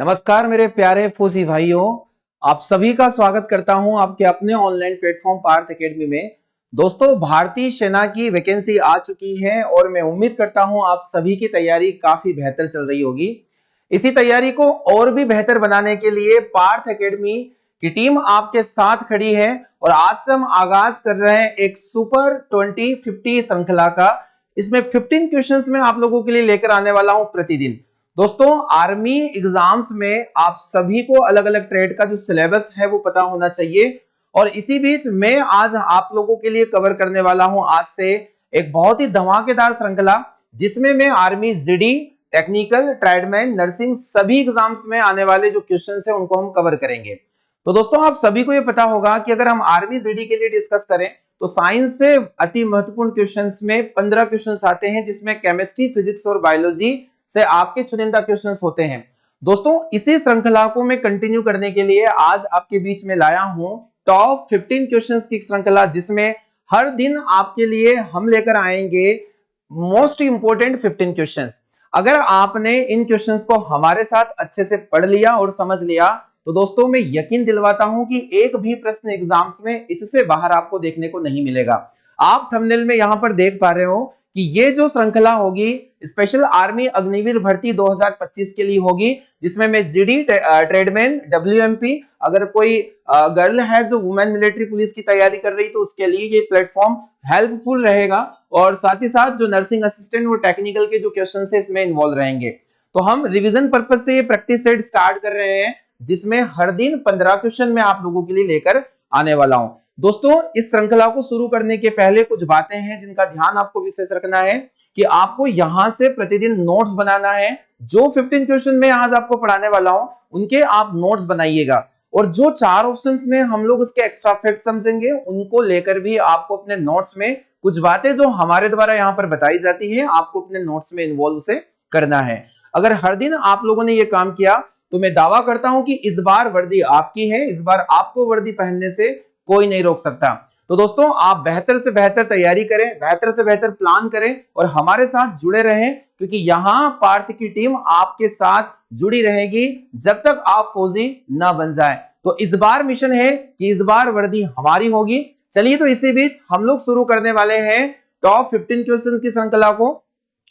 नमस्कार मेरे प्यारे फौजी भाइयों, आप सभी का स्वागत करता हूं आपके अपने ऑनलाइन प्लेटफॉर्म पार्थ एकेडमी में। दोस्तों, भारतीय सेना की वैकेंसी आ चुकी है और मैं उम्मीद करता हूं आप सभी की तैयारी काफी बेहतर चल रही होगी। इसी तैयारी को और भी बेहतर बनाने के लिए पार्थ एकेडमी की टीम आपके साथ खड़ी है और आज से हम आगाज कर रहे हैं एक सुपर 2050 श्रृंखला का। इसमें 15 क्वेश्चंस में आप लोगों के लिए लेकर आने वाला हूं प्रतिदिन। दोस्तों, आर्मी एग्जाम्स में आप सभी को अलग अलग ट्रेड का जो सिलेबस है वो पता होना चाहिए और इसी बीच मैं आज आप लोगों के लिए कवर करने वाला हूं आज से एक बहुत ही धमाकेदार श्रृंखला, जिसमें मैं army GD, technical, tradesman, nursing सभी एग्जाम्स में आने वाले जो क्वेश्चंस हैं उनको हम कवर करेंगे। तो दोस्तों, आप सभी को ये पता होगा कि अगर हम आर्मी जीडी के लिए डिस्कस करें तो साइंस से अति महत्वपूर्ण क्वेश्चंस में 15 क्वेश्चंस आते हैं, जिसमें केमिस्ट्री, फिजिक्स और बायोलॉजी से आपके चुनिंदा क्वेश्चंस होते हैं। दोस्तों, इसी श्रृंखला को मैं कंटिन्यू करने के लिए आज आपके बीच में लाया हूं टॉप 15 क्वेश्चंस की श्रृंखला, जिसमें हर दिन आपके लिए हम लेकर आएंगे मोस्ट इंपोर्टेंट 15 क्वेश्चंस। अगर आपने इन क्वेश्चंस को हमारे साथ अच्छे से पढ़ लिया और समझ लिया तो दोस्तों मैं यकीन दिलवाता हूं कि एक भी प्रश्न एग्जाम्स में इससे बाहर आपको देखने को नहीं मिलेगा। आप थंबनेल में यहां पर देख पा रहे हो कि ये जो श्रृंखला होगी स्पेशल आर्मी अग्निवीर भर्ती 2025 के लिए होगी, जिसमें मैं जीडी, ट्रेडमैन, डब्ल्यूएमपी, अगर कोई गर्ल है जो वुमेन मिलिट्री पुलिस की तैयारी कर रही तो उसके लिए ये प्लेटफॉर्म हेल्पफुल रहेगा और साथ ही साथ जो नर्सिंग असिस्टेंट और टेक्निकल के जो क्वेश्चन है इसमें इन्वॉल्व रहेंगे। तो हम रिविजन पर्पज से ये प्रैक्टिस सेट स्टार्ट कर रहे हैं, जिसमें हर दिन 15 क्वेश्चन मैं आप लोगों के लिए लेकर आने वाला हूं। दोस्तों, इस श्रृंखला को शुरू करने के पहले कुछ बातें हैं जिनका ध्यान आपको विशेष रखना है कि आपको यहां से प्रतिदिन नोट्स बनाना है। जो 15 क्वेश्चन में आज आपको पढ़ाने वाला हूं उनके आप नोट्स बनाइएगा और जो 4 ऑप्शंस में हम लोग उसके एक्स्ट्रा फैक्ट समझेंगे उनको लेकर भी आपको अपने नोट्स में कुछ बातें जो हमारे द्वारा यहां पर बताई जाती है आपको अपने नोट्स में इन्वॉल्व उसे करना है। अगर हर दिन आप लोगों ने यह काम किया तो मैं दावा करता हूं कि इस बार वर्दी आपकी है, इस बार आपको वर्दी पहनने से कोई नहीं रोक सकता। तो दोस्तों, आप बेहतर से बेहतर तैयारी करें, बेहतर से बेहतर प्लान करें और हमारे साथ जुड़े रहें, क्योंकि यहां पार्थ की टीम आपके साथ जुड़ी रहेगी जब तक आप फौजी ना बन जाए। तो इस बार मिशन है कि इस बार वर्दी हमारी होगी। चलिए, तो इसी बीच हम लोग शुरू करने वाले हैं टॉप 15 क्वेश्चंस की श्रृंखला को।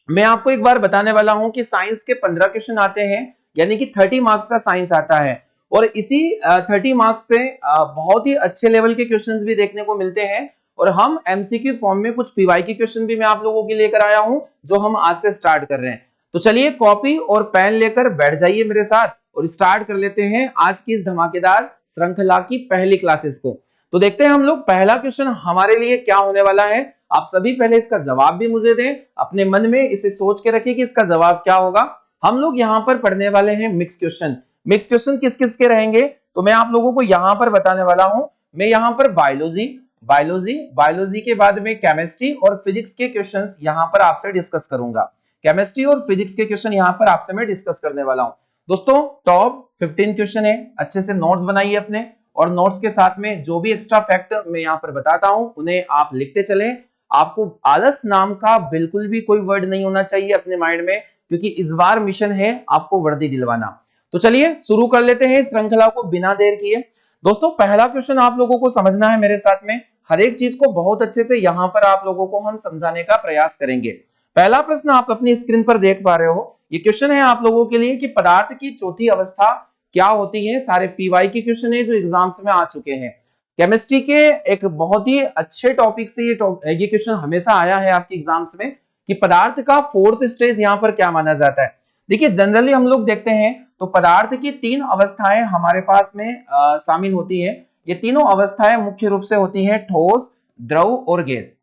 मैं आपको एक बार बताने वाला हूं कि साइंस के 15 क्वेश्चन आते हैं, यानी कि 30 मार्क्स का साइंस आता है और इसी 30 मार्क्स से बहुत ही अच्छे लेवल के क्वेश्चंस भी देखने को मिलते हैं और हम एमसीक्यू फॉर्म में कुछ पीवाईक्यू क्वेश्चन भी मैं आप लोगों के लिए लेकर आया हूं जो हम आज से स्टार्ट कर रहे हैं। तो चलिए, कॉपी और पेन लेकर बैठ जाइए मेरे साथ और स्टार्ट कर लेते हैं आज की इस धमाकेदार श्रृंखला की पहली क्लासेस को। तो देखते हैं हम लोग पहला क्वेश्चन हमारे लिए क्या होने वाला है। आप सभी पहले इसका जवाब भी मुझे दें, अपने मन में इसे सोच के रखिए कि इसका जवाब क्या होगा। हम लोग यहाँ पर पढ़ने वाले हैं मिक्स क्वेश्चन। मिक्स क्वेश्चन किस किस के रहेंगे तो मैं आप लोगों को यहां पर बताने वाला हूं। मैं यहां पर बायोलॉजी के बाद में केमिस्ट्री और फिजिक्स के क्वेश्चंस यहां पर आपसे डिस्कस करूंगा। केमिस्ट्री और फिजिक्स के क्वेश्चन यहां पर आपसे मैं डिस्कस करने वाला हूं। दोस्तों, टॉप 15 क्वेश्चन है, अच्छे से नोट्स बनाइए अपने और नोट्स के साथ में जो भी एक्स्ट्रा फैक्ट मैं यहां पर बताता हूं उन्हें आप लिखते चलें। आपको आलस नाम का बिल्कुल भी कोई वर्ड नहीं होना चाहिए अपने माइंड में, क्योंकि इस बार मिशन है आपको वर्दी दिलवाना। तो चलिए शुरू कर लेते हैं इस श्रृंखला को बिना देर किए। दोस्तों, पहला क्वेश्चन आप लोगों को समझना है मेरे साथ में, हर एक चीज को बहुत अच्छे से यहां पर आप लोगों को हम समझाने का प्रयास करेंगे। पहला प्रश्न आप अपनी स्क्रीन पर देख पा रहे हो, ये क्वेश्चन है आप लोगों के लिए कि पदार्थ की चौथी अवस्था क्या होती है। सारे पीवाई के क्वेश्चन है जो एग्जाम्स में आ चुके हैं। केमिस्ट्री के एक बहुत ही अच्छे टॉपिक से ये क्वेश्चन हमेशा आया है आपके एग्जाम्स में कि पदार्थ का फोर्थ स्टेज यहां पर क्या माना जाता है। देखिए, जनरली हम लोग देखते हैं तो पदार्थ की 3 अवस्थाएं हमारे पास में शामिल होती है। ये तीनों अवस्थाएं मुख्य रूप से होती हैं ठोस, द्रव और गैस।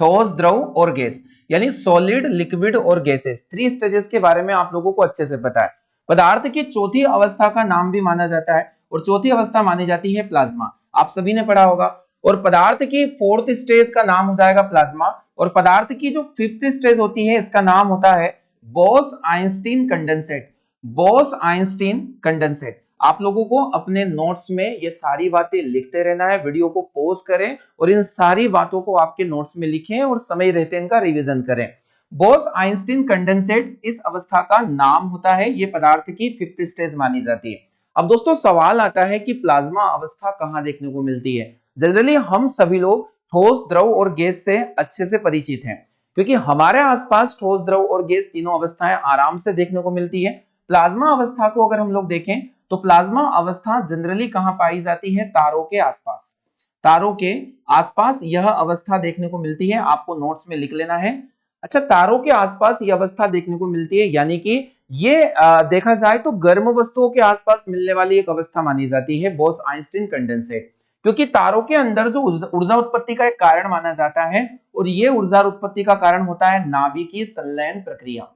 ठोस, द्रव और गैस, यानी सॉलिड, लिक्विड और गैसेस। 3 स्टेजेस के बारे में आप लोगों को अच्छे से पता है। पदार्थ की चौथी अवस्था का नाम भी माना जाता है और चौथी अवस्था मानी जाती है प्लाज्मा, आप सभी ने पढ़ा होगा। और पदार्थ की फोर्थ स्टेज का नाम हो जाएगा प्लाज्मा और पदार्थ की जो 5th स्टेज होती है इसका नाम होता है बोस-आइंस्टीन कंडेंसेट। Bose-Einstein condensate. आप लोगों को अपने नोट्स में ये सारी बातें लिखते रहना है, वीडियो को पॉज करें और इन सारी बातों को आपके नोट्स में लिखें और समय रहते इनका रिवीजन करें। बोस आइंस्टीन कंडेंसेट इस अवस्था का नाम होता है, ये पदार्थ की फिफ्थ स्टेज मानी जाती है। अब दोस्तों सवाल आता है कि प्लाज्मा अवस्था कहां देखने को मिलती है। जनरली हम सभी लोग ठोस, द्रव और गैस से अच्छे से परिचित हैं, क्योंकि हमारे आसपास ठोस, द्रव और गैस तीनों अवस्थाएं आराम से देखने को मिलती है। प्लाज्मा अवस्था को अगर हम लोग देखें तो प्लाज्मा अवस्था जनरली कहां पाई जाती है, तारों के आसपास। तारों के आसपास यह अवस्था देखने को मिलती है, आपको नोट्स में लिख लेना है। अच्छा, तारों के आसपास यह अवस्था देखने को मिलती है, यानी कि ये देखा जाए तो गर्म वस्तुओं के आसपास मिलने वाली एक अवस्था मानी जाती है, बोस आइंस्टीन कंडेंसेट, क्योंकि तारों के अंदर जो ऊर्जा उत्पत्ति का एक कारण माना जाता है, और ये ऊर्जा उत्पत्ति का कारण होता है नाभिकीय संलयन प्रक्रिया।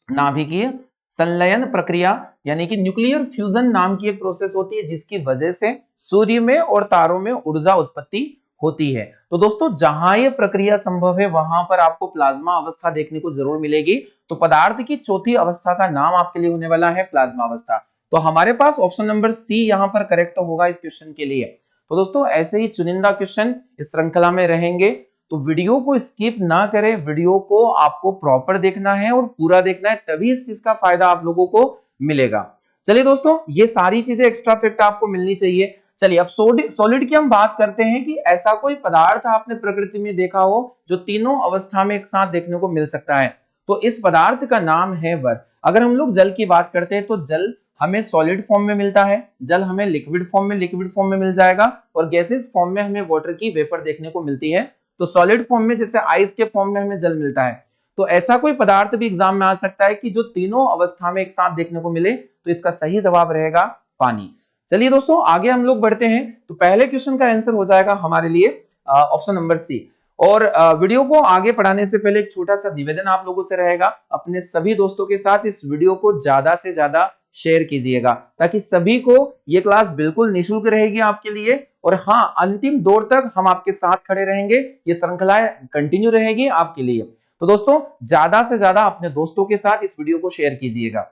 नाभिकीय संलयन प्रक्रिया यानी कि न्यूक्लियर फ्यूजन नाम की एक प्रोसेस होती है, जिसकी वजह से सूर्य में और तारों में ऊर्जा उत्पत्ति होती है। तो दोस्तों जहां यह प्रक्रिया संभव है वहां पर आपको प्लाज्मा अवस्था देखने को जरूर मिलेगी। तो पदार्थ की चौथी अवस्था का नाम आपके लिए होने वाला है प्लाज्मा अवस्था। तो हमारे पास ऑप्शन नंबर सी यहां पर करेक्ट होगा इस क्वेश्चन के लिए। तो दोस्तों ऐसे ही चुनिंदा क्वेश्चन इस श्रृंखला में रहेंगे, तो वीडियो को स्किप ना करें, वीडियो को आपको प्रॉपर देखना है और पूरा देखना है, तभी इस चीज का फायदा आप लोगों को मिलेगा। चलिए दोस्तों, ये सारी चीजें एक्स्ट्रा फैक्ट आपको मिलनी चाहिए। चलिए अब सॉलिड की हम बात करते हैं कि ऐसा कोई पदार्थ आपने प्रकृति में देखा हो जो तीनों अवस्था में एक साथ देखने को मिल सकता है, तो इस पदार्थ का नाम है बर्फ। अगर हम लोग जल की बात करते हैं तो जल हमें सॉलिड फॉर्म में मिलता है, जल हमें लिक्विड फॉर्म में मिल जाएगा, और गैसेस फॉर्म में हमें वाटर की वेपर देखने को मिलती है। तो सॉलिड फॉर्म में जैसे आइस के फॉर्म में हमें जल मिलता है, तो ऐसा कोई पदार्थ भी एग्जाम में आ सकता है कि जो तीनों अवस्था में एक साथ देखने को मिले, तो इसका सही जवाब रहेगा पानी। चलिए दोस्तों आगे हम लोग बढ़ते हैं। तो पहले क्वेश्चन का आंसर हो जाएगा हमारे लिए ऑप्शन नंबर सी। और वीडियो को आगे बढ़ाने से पहले एक छोटा सा निवेदन आप लोगों से रहेगा, अपने सभी दोस्तों के साथ इस वीडियो को ज्यादा से ज्यादा शेयर कीजिएगा, ताकि सभी को ये क्लास बिल्कुल निःशुल्क रहेगी आपके लिए। और हाँ, अंतिम दौर तक हम आपके साथ खड़े रहेंगे, ये श्रृंखला कंटिन्यू रहेगी आपके लिए। तो दोस्तों ज्यादा से ज्यादा अपने दोस्तों के साथ इस वीडियो को शेयर कीजिएगा।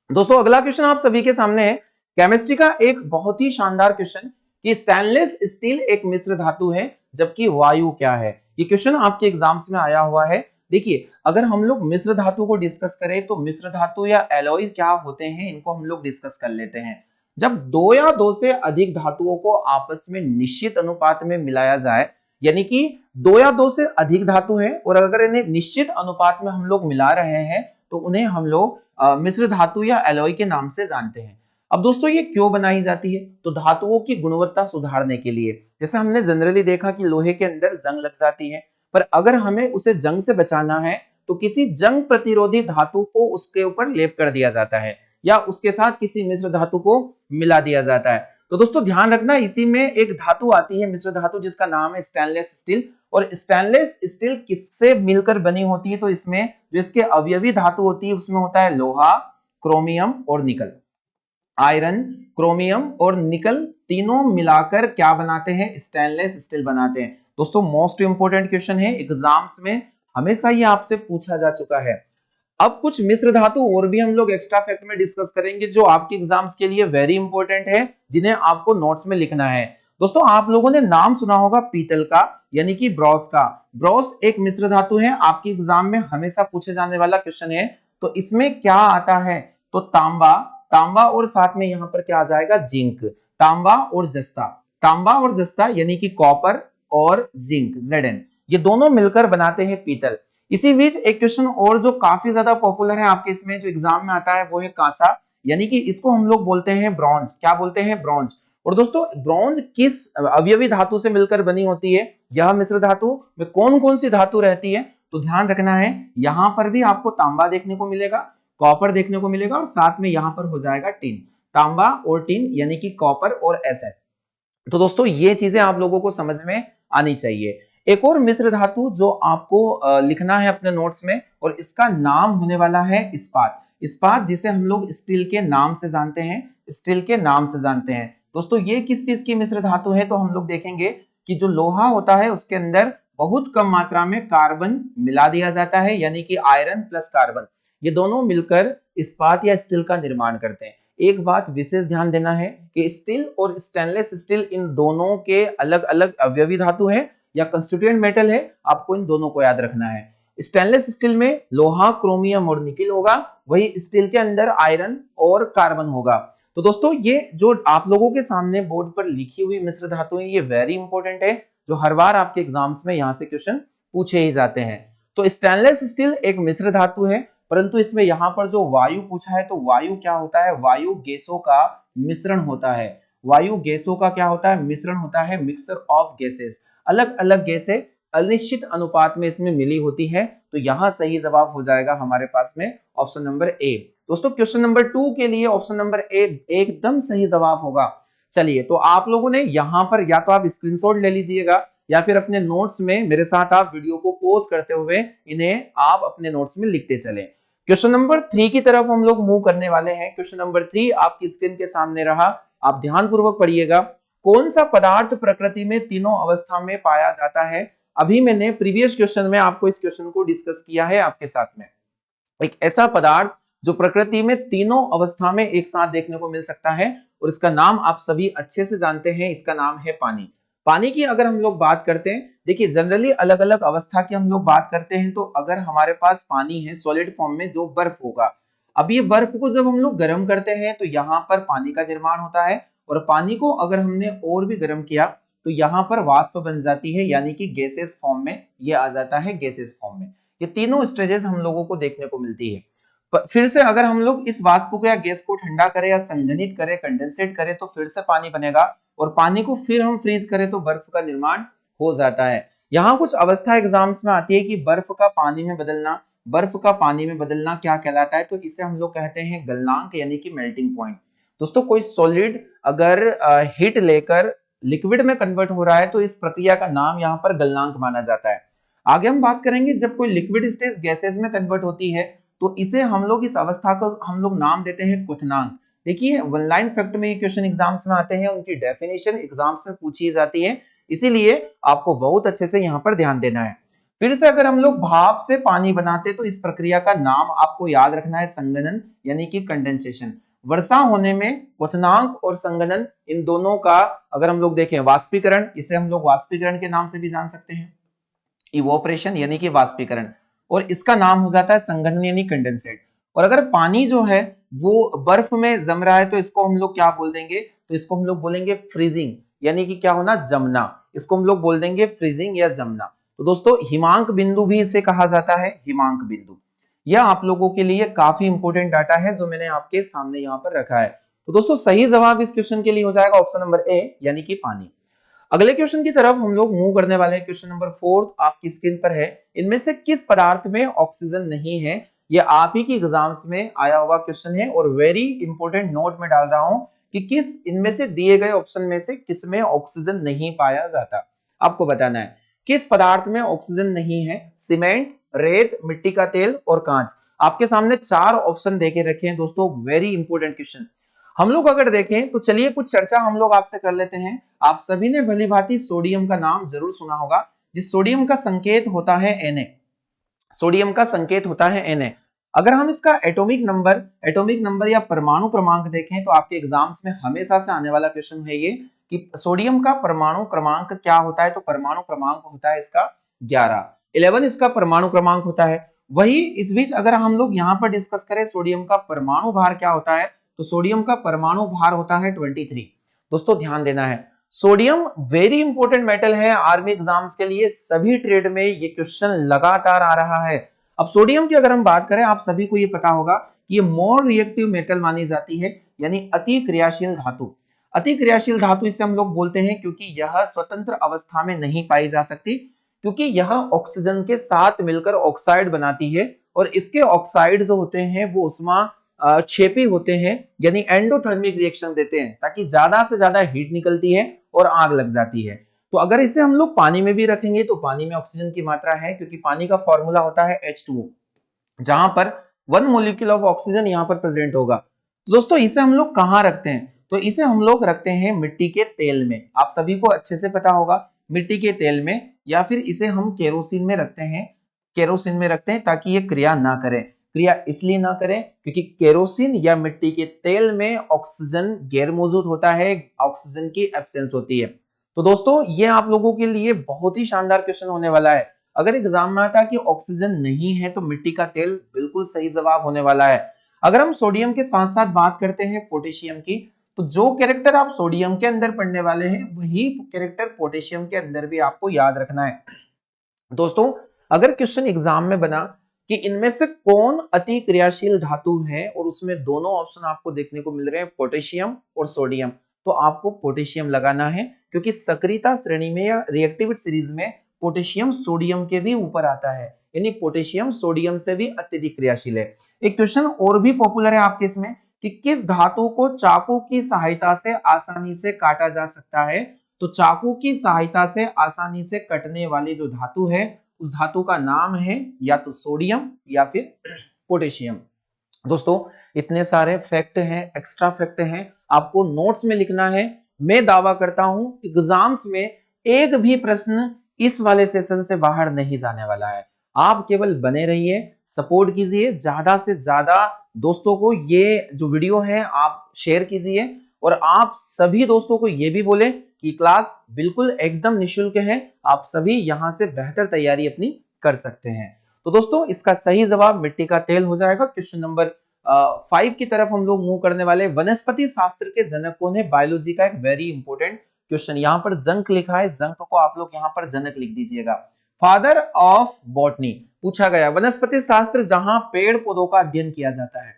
दोस्तों अगला क्वेश्चन आप सभी के सामने है, केमिस्ट्री का एक बहुत ही शानदार क्वेश्चन कि स्टेनलेस स्टील एक मिश्र धातु है जबकि वायु क्या है। ये क्वेश्चन आपके एग्जाम्स में आया हुआ है। देखिए अगर हम लोग मिश्र धातु को डिस्कस करें तो मिश्र धातु या एलॉय क्या होते हैं, इनको हम लोग डिस्कस कर लेते हैं। जब दो या दो से अधिक धातुओं को आपस में निश्चित अनुपात में मिलाया जाए, यानी कि दो या दो से अधिक धातु है और अगर इन्हें निश्चित अनुपात में हम लोग मिला रहे हैं, तो उन्हें हम लोग मिश्र धातु या एलॉय के नाम से जानते हैं। अब दोस्तों ये क्यों बनाई जाती है, तो धातुओं की गुणवत्ता सुधारने के लिए। जैसे हमने जनरली देखा कि लोहे के अंदर जंग लग जाती है, पर अगर हमें उसे जंग से बचाना है तो किसी जंग प्रतिरोधी धातु को उसके ऊपर लेप कर दिया जाता है, या उसके साथ किसी मिश्र धातु को मिला दिया जाता है। तो दोस्तों ध्यान रखना, इसी में एक धातु आती है मिश्र धातु, जिसका नाम है स्टेनलेस स्टील। और स्टेनलेस स्टील किससे मिलकर बनी होती है, तो इसमें जो इसके अवयवी धातु होती है उसमें होता है लोहा, क्रोमियम और निकल। आयरन, क्रोमियम और निकल तीनों मिलाकर क्या बनाते हैं, स्टेनलेस स्टील बनाते हैं। दोस्तों मोस्ट इंपोर्टेंट क्वेश्चन है, एग्जाम्स में हमेशा ये आपसे पूछा जा चुका है। अब कुछ मिश्र धातु और भी हम लोग एक्स्ट्रा फैक्ट में डिस्कस करेंगे जो आपके एग्जाम्स के लिए वेरी इंपॉर्टेंट है, जिन्हें आपको नोट्स में लिखना है। दोस्तों आप लोगों ने नाम सुना होगा पीतल का, यानी कि ब्रॉस का। ब्रॉस एक मिश्र धातु है, आपके एग्जाम में हमेशा पूछे जाने वाला क्वेश्चन है। तो इसमें क्या आता है, तो तांबा, तांबा और साथ में यहां पर क्या आ जाएगा, जिंक। तांबा और जस्ता, तांबा और जस्ता यानी कि कॉपर और जिंक, Zn, ये दोनों मिलकर बनाते हैं पीतल। इसी बीच एक क्वेश्चन और जो काफी ज्यादा पॉपुलर है आपके इसमें जो एग्जाम में आता है, वो है कांसा, यानी कि इसको हम लोग बोलते हैं ब्रॉन्ज। क्या बोलते हैं, ब्रॉन्ज। और दोस्तों ब्रॉन्ज किस अवयवी धातु से मिलकर बनी होती है, यह मिश्र धातु में कौन कौन सी धातु रहती है, तो ध्यान रखना है, यहां पर भी आपको तांबा देखने को मिलेगा, कॉपर देखने को मिलेगा, और साथ में यहां पर हो जाएगा टिन। तांबा और टिन यानी कि कॉपर और Sn। तो दोस्तों ये चीजें आप लोगों को समझ में आनी चाहिए। एक और मिश्र धातु जो आपको लिखना है अपने नोट्स में, और इसका नाम होने वाला है इस्पात। इस्पात जिसे हम लोग स्टील के नाम से जानते हैं, स्टील के नाम से जानते हैं। दोस्तों ये किस चीज की मिश्र धातु है, तो हम लोग देखेंगे कि जो लोहा होता है उसके अंदर बहुत कम मात्रा में कार्बन मिला दिया जाता है, यानी कि आयरन प्लस कार्बन, ये दोनों मिलकर इस्पात या स्टील का निर्माण करते हैं। एक बात विशेष ध्यान देना है कि स्टील और स्टेनलेस स्टील इन दोनों के अलग अलग अवयवी धातु है या कंस्टिट्यूएंट मेटल है, आपको इन दोनों को याद रखना है। स्टेनलेस स्टील में लोहा, क्रोमियम और निकिल होगा, वही स्टील के अंदर आयरन और कार्बन होगा। तो दोस्तों ये जो आप लोगों के सामने बोर्ड पर लिखी हुई मिश्र धातुएं, ये वेरी इंपॉर्टेंट है, जो हर बार आपके एग्जाम्स में यहाँ से क्वेश्चन पूछे ही जाते हैं। तो स्टेनलेस स्टील एक मिश्र धातु है, परंतु इसमें यहाँ पर जो वायु पूछा है, तो वायु क्या होता है? वायु गैसों का मिश्रण होता है। वायु गैसों का क्या होता है? मिश्रण होता है, मिक्सचर ऑफ गैसेस। अलग अलग गैसें अनिश्चित अनुपात में इसमें मिली होती है। तो यहाँ सही जवाब हो जाएगा हमारे पास में ऑप्शन नंबर ए। दोस्तों क्वेश्चन नंबर 2 के लिए ऑप्शन नंबर ए एकदम सही जवाब होगा। चलिए, तो आप लोगों ने यहाँ पर या तो आप स्क्रीनशॉट ले लीजिएगा या फिर अपने नोट्स में मेरे साथ आप वीडियो को पॉज करते हुए इन्हें आप अपने नोट्स में लिखते चलें। क्वेश्चन नंबर 3 की तरफ हम लोग मूव करने वाले हैं। क्वेश्चन नंबर 3 आपकी स्क्रीन के सामने रहा, आप ध्यानपूर्वक पढ़िएगा। कौन सा पदार्थ प्रकृति में तीनों अवस्था में पाया जाता है? अभी मैंने प्रीवियस क्वेश्चन में आपको इस क्वेश्चन को डिस्कस किया है आपके साथ में। एक ऐसा पदार्थ जो प्रकृति में तीनों अवस्था में एक साथ देखने को मिल सकता है, और इसका नाम आप सभी अच्छे से जानते हैं, इसका नाम है पानी। पानी की अगर हम लोग बात करते हैं, देखिए जनरली अलग अलग अवस्था की हम लोग बात करते हैं, तो अगर हमारे पास पानी है सॉलिड फॉर्म में, जो बर्फ होगा, अब ये बर्फ को जब हम लोग गर्म करते हैं तो यहाँ पर पानी का निर्माण होता है, और पानी को अगर हमने और भी गर्म किया तो यहाँ पर वाष्प बन जाती है, यानी कि गैसेस फॉर्म में ये आ जाता है, गैसेस फॉर्म में। ये तीनों स्टेजेस हम लोगों को देखने को मिलती है। फिर से अगर हम लोग इस वाष्प को या गैस को ठंडा करें या संघनित करें, कंडेंसेट करें, तो फिर से पानी बनेगा, और पानी को फिर हम फ्रीज करें तो बर्फ का निर्माण हो जाता है। यहाँ कुछ अवस्था एग्जाम्स में आती है कि बर्फ का पानी में बदलना, बर्फ का पानी में बदलना क्या कहलाता है? तो इसे हम लोग कहते हैं गलनांक, यानी कि मेल्टिंग पॉइंट। दोस्तों कोई सॉलिड अगर हीट लेकर लिक्विड में कन्वर्ट हो रहा है तो इस प्रक्रिया का नाम यहाँ पर गलनांक माना जाता है। आगे हम बात करेंगे, जब कोई लिक्विड स्टेज गैसेस में कन्वर्ट होती है तो इसे हम लोग, इस अवस्था को हम लोग नाम देते हैं क्वथनांक। देखिए वन लाइन फैक्ट में ये क्वेश्चन एग्जाम्स में आते हैं, उनकी डेफिनेशन एग्जाम्स में पूछी जाती है, इसीलिए आपको बहुत अच्छे से यहाँ पर ध्यान देना है। फिर से अगर हम लोग भाप से पानी बनाते तो इस प्रक्रिया का नाम आपको याद रखना है संघनन, यानी कि कंडेंसेशन। वर्षा होने में क्वथनांक और संघनन, इन दोनों का अगर हम लोग देखें, वाष्पीकरण, इसे हम लोग वाष्पीकरण के नाम से भी जान सकते हैं, इवोपरेशन यानी कि वाष्पीकरण, और इसका नाम हो जाता है संघनन यानी कंडेंसेट। और अगर पानी जो है वो बर्फ में जम रहा है तो इसको हम लोग क्या बोल देंगे? तो इसको हम लोग बोलेंगे फ्रीजिंग, यानी कि क्या होना? जमना। इसको हम लोग बोल देंगे फ्रीजिंग या जमना। तो दोस्तों हिमांक बिंदु भी इसे कहा जाता है, हिमांक बिंदु। यह आप लोगों के लिए काफी इंपोर्टेंट डाटा है जो मैंने आपके सामने यहाँ पर रखा है। तो दोस्तों सही जवाब इस क्वेश्चन के लिए हो जाएगा ऑप्शन नंबर ए, यानी कि पानी। अगले क्वेश्चन की तरफ हम लोग मूव करने वाले हैं। क्वेश्चन नंबर 4 आपकी स्क्रीन पर है। इनमें से किस पदार्थ में ऑक्सीजन नहीं है? ये आप ही की एग्जाम्स में आया हुआ क्वेश्चन है, और वेरी इंपॉर्टेंट नोट में डाल रहा हूं कि किस इनमें से दिए गए ऑप्शन में से किस में ऑक्सीजन नहीं पाया जाता। आपको बताना है किस पदार्थ में ऑक्सीजन नहीं है। सीमेंट, रेत, मिट्टी का तेल और कांच। आपके सामने 4 ऑप्शन देके रखे हैं दोस्तों, वेरी इंपॉर्टेंट क्वेश्चन। हम लोग अगर देखें तो चलिए कुछ चर्चा हम लोग आपसे कर लेते हैं। आप सभी ने भली भांति सोडियम का नाम जरूर सुना होगा, जिस सोडियम का संकेत होता है Na। सोडियम का संकेत होता है Na। अगर हम इसका एटॉमिक नंबर या परमाणु क्रमांक देखें तो आपके एग्जाम्स में हमेशा से आने वाला क्वेश्चन है ये कि सोडियम का परमाणु क्रमांक क्या होता है? तो परमाणु क्रमांक होता है इसका 11 इसका परमाणु क्रमांक होता है। वही इस बीच अगर हम लोग यहाँ पर डिस्कस करें सोडियम का परमाणु भार क्या होता है, तो सोडियम का परमाणु भार होता है 23। दोस्तों ध्यान देना है, सोडियम वेरी इंपॉर्टेंट मेटल है आर्मी एग्जाम्स के लिए, सभी ट्रेड में ये क्वेश्चन लगातार आ रहा है। अब सोडियम की अगर हम बात करें, आप सभी को ये पता होगा कि ये मोर रिएक्टिव मेटल मानी जाती है, यानी अति क्रियाशील धातु। अति क्रियाशील धातु इसे हम लोग बोलते हैं क्योंकि यह स्वतंत्र अवस्था में नहीं पाई जा सकती, क्योंकि यह ऑक्सीजन के साथ मिलकर ऑक्साइड बनाती है, और इसके ऑक्साइड जो होते हैं वो उष्मा क्षेपी होते हैं, यानी एंडोथर्मिक रिएक्शन देते हैं, ताकि ज्यादा से ज्यादा हीट निकलती है और आग लग जाती है। तो अगर इसे हम लोग पानी में भी रखेंगे तो पानी में ऑक्सीजन की मात्रा है, क्योंकि पानी का फॉर्मूला होता है H2O, जहां पर 1 मॉलिक्यूल ऑफ ऑक्सीजन यहाँ पर प्रेजेंट होगा। तो दोस्तों इसे हम लोग कहाँ रखते हैं? तो इसे हम लोग रखते हैं मिट्टी के तेल में। आप सभी को अच्छे से पता होगा, मिट्टी के तेल में, या फिर इसे हम केरोसिन में रखते हैं। केरोसिन में रखते हैं ताकि ये क्रिया ना करे। क्रिया इसलिए ना करें क्योंकि केरोसिन या मिट्टी के तेल में ऑक्सीजन गैर मौजूद होता है, ऑक्सीजन की एब्सेंस होती है। तो दोस्तों ये आप लोगों के लिए बहुत ही शानदार क्वेश्चन होने वाला है। अगर एग्जाम में आता कि ऑक्सीजन नहीं है तो मिट्टी का तेल बिल्कुल सही जवाब होने वाला है। अगर हम सोडियम के साथ साथ बात करते हैं पोटेशियम की, तो जो कैरेक्टर आप सोडियम के अंदर पढ़ने वाले हैं वही कैरेक्टर पोटेशियम के अंदर भी आपको याद रखना है। दोस्तों अगर क्वेश्चन एग्जाम में बना कि इनमें से कौन अति क्रियाशील धातु है और उसमें दोनों ऑप्शन आपको देखने को मिल रहे हैं पोटेशियम और सोडियम, तो आपको पोटेशियम लगाना है, क्योंकि सक्रियता श्रेणी में या रिएक्टिविटी सीरीज में पोटेशियम सोडियम के भी ऊपर आता है, यानी पोटेशियम सोडियम से भी अत्यधिक क्रियाशील है। एक क्वेश्चन और भी पॉपुलर है आपके इसमें कि किस धातु को चाकू की सहायता से आसानी से काटा जा सकता है, तो चाकू की सहायता से आसानी से कटने वाली जो धातु है उस धातु का नाम है या तो सोडियम या फिर पोटेशियम। दोस्तों इतने सारे फैक्ट हैं, एक्स्ट्रा फैक्ट हैं, आपको नोट्स में लिखना है। मैं दावा करता हूं एग्जाम्स में एक भी प्रश्न इस वाले सेशन से बाहर नहीं जाने वाला है। आप केवल बने रहिए, सपोर्ट कीजिए, ज्यादा से ज्यादा दोस्तों को ये जो वीडियो है आप शेयर कीजिए, और आप सभी दोस्तों को ये भी बोले कि क्लास बिल्कुल एकदम निशुल्क है, आप सभी यहां से बेहतर तैयारी अपनी कर सकते हैं। तो दोस्तों इसका सही जवाब मिट्टी का तेल हो जाएगा। क्वेश्चन नंबर 5 की तरफ हम लोग मूव करने वाले। वनस्पति शास्त्र के जनक कौन है? बायोलॉजी का एक वेरी इंपॉर्टेंट क्वेश्चन, यहाँ पर जंक लिखा है, जंक को आप लोग यहाँ पर जनक लिख दीजिएगा। फादर ऑफ बॉटनी पूछा गया। वनस्पति शास्त्र जहां पेड़ पौधों का अध्ययन किया जाता है,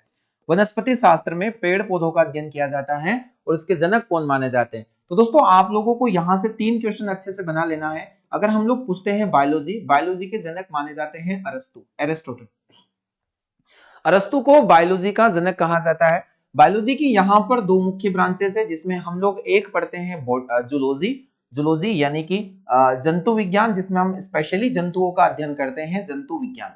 वनस्पति शास्त्र में पेड़ पौधों का अध्ययन किया जाता है और इसके जनक कौन माने जाते हैं। तो दोस्तों आप लोगों को यहां से 3 क्वेश्चन अच्छे से बना लेना है। अगर हम लोग पूछते हैं बायोलॉजी, बायोलॉजी के जनक माने जाते हैं एरिस्टोटल। अरस्तु को बायोलॉजी का जनक कहा जाता है। बायोलॉजी की यहाँ पर 2 मुख्य ब्रांचेस है, जिसमें हम लोग एक पढ़ते हैं जूलॉजी, जूलॉजी यानी कि जंतु विज्ञान, जिसमें हम स्पेशली जंतुओं का अध्ययन करते हैं, जंतु विज्ञान।